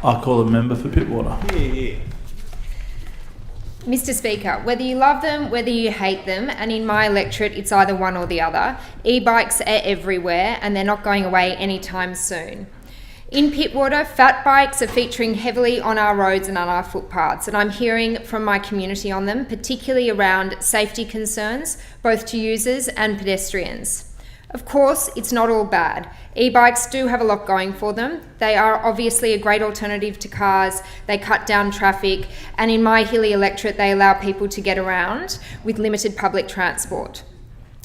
I call a member for Pittwater. Yeah. Mr. Speaker, whether you love them, whether you hate them, and in my electorate it's either one or the other, e-bikes are everywhere and they're not going away anytime soon. In Pittwater, fat bikes are featuring heavily on our roads and on our footpaths, and I'm hearing from my community on them, particularly around safety concerns, both to users and pedestrians. Of course, it's not all bad. E-bikes do have a lot going for them. They are obviously a great alternative to cars, they cut down traffic, and in my hilly electorate they allow people to get around with limited public transport.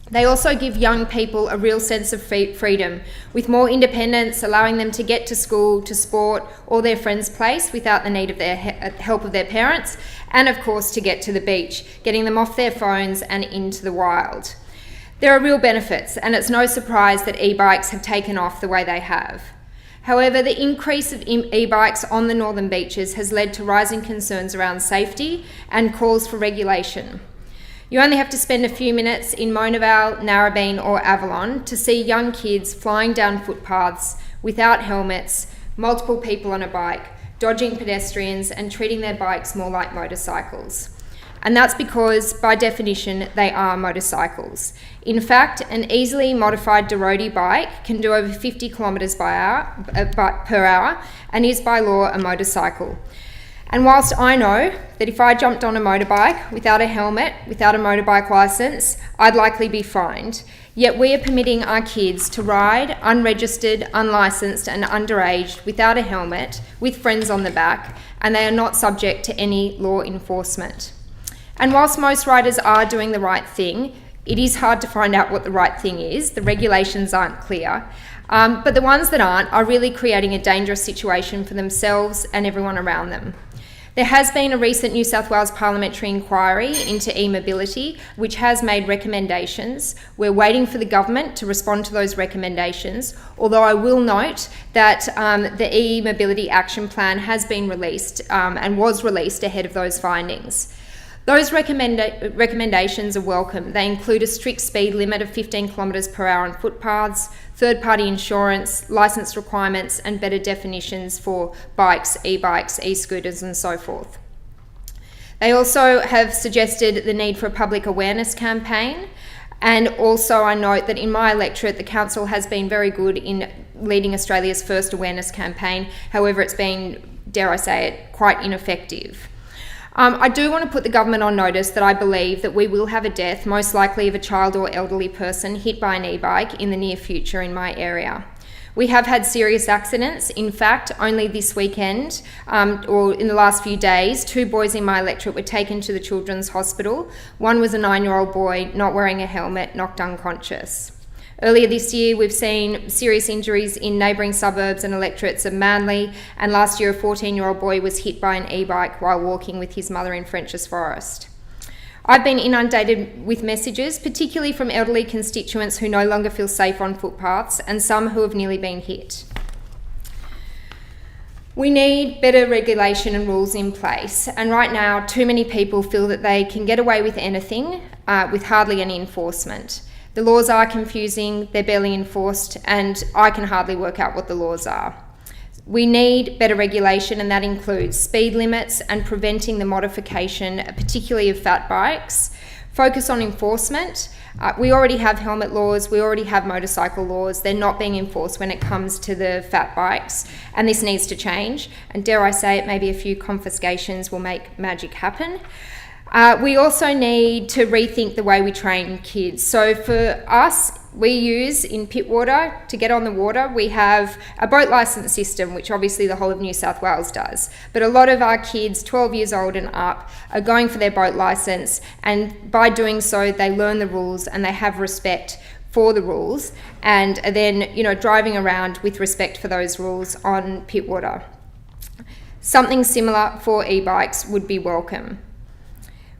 They also give young people a real sense of freedom, with more independence, allowing them to get to school, to sport, or their friend's place without the need of their help of their parents, and of course to get to the beach, getting them off their phones and into the wild. There are real benefits, and it's no surprise that e-bikes have taken off the way they have. However, the increase of e-bikes on the northern beaches has led to rising concerns around safety and calls for regulation. You only have to spend a few minutes in Mona Vale, Narrabeen or Avalon to see young kids flying down footpaths without helmets, multiple people on a bike, dodging pedestrians and treating their bikes more like motorcycles. And that's because, by definition, they are motorcycles. In fact, an easily modified Doroti bike can do over 50 kilometres per hour and is by law a motorcycle. And whilst I know that if I jumped on a motorbike without a helmet, without a motorbike licence, I'd likely be fined, yet we are permitting our kids to ride unregistered, unlicensed and underage without a helmet, with friends on the back, and they are not subject to any law enforcement. And whilst most riders are doing the right thing, it is hard to find out what the right thing is. The regulations aren't clear. But the ones that aren't are really creating a dangerous situation for themselves and everyone around them. There has been a recent New South Wales parliamentary inquiry into e-mobility, which has made recommendations. We're waiting for the government to respond to those recommendations, although I will note that the e-mobility action plan has been released and was released ahead of those findings. Those recommendations are welcome. They include a strict speed limit of 15 kilometres per hour on footpaths, third-party insurance, licence requirements and better definitions for bikes, e-bikes, e-scooters and so forth. They also have suggested the need for a public awareness campaign, and also I note that in my electorate the council has been very good in leading Australia's first awareness campaign. However, it's been, dare I say it, quite ineffective. I do want to put the government on notice that I believe that we will have a death, most likely of a child or elderly person, hit by an e-bike in the near future in my area. We have had serious accidents. In fact, only this weekend, or in the last few days, 2 boys in my electorate were taken to the Children's Hospital. One was a 9-year-old boy not wearing a helmet, knocked unconscious. Earlier this year, we've seen serious injuries in neighbouring suburbs and electorates of Manly, and last year a 14-year-old boy was hit by an e-bike while walking with his mother in Frenchs Forest. I've been inundated with messages, particularly from elderly constituents who no longer feel safe on footpaths, and some who have nearly been hit. We need better regulation and rules in place, and right now too many people feel that they can get away with anything with hardly any enforcement. The laws are confusing, they're barely enforced, and I can hardly work out what the laws are. We need better regulation, and that includes speed limits and preventing the modification, particularly of fat bikes. Focus on enforcement. We already have helmet laws, we already have motorcycle laws. They're not being enforced when it comes to the fat bikes, and this needs to change. And dare I say it, maybe a few confiscations will make magic happen. We also need to rethink the way we train kids. So for us, we use in Pittwater, to get on the water, we have a boat licence system, which obviously the whole of New South Wales does. But a lot of our kids, 12 years old and up, are going for their boat licence, and by doing so, they learn the rules and they have respect for the rules, and are then, driving around with respect for those rules on Pittwater. Something similar for e-bikes would be welcome.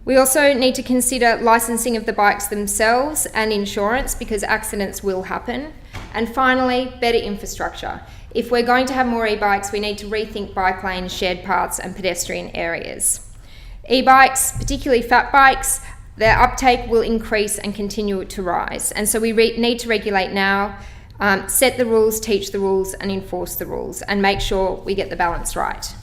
We also need to consider licensing of the bikes themselves and insurance, because accidents will happen. And finally, better infrastructure. If we're going to have more e-bikes, we need to rethink bike lanes, shared paths and pedestrian areas. E-bikes, particularly fat bikes, their uptake will increase and continue to rise. And so we need to regulate now, Set the rules, teach the rules, and enforce the rules, and make sure we get the balance right.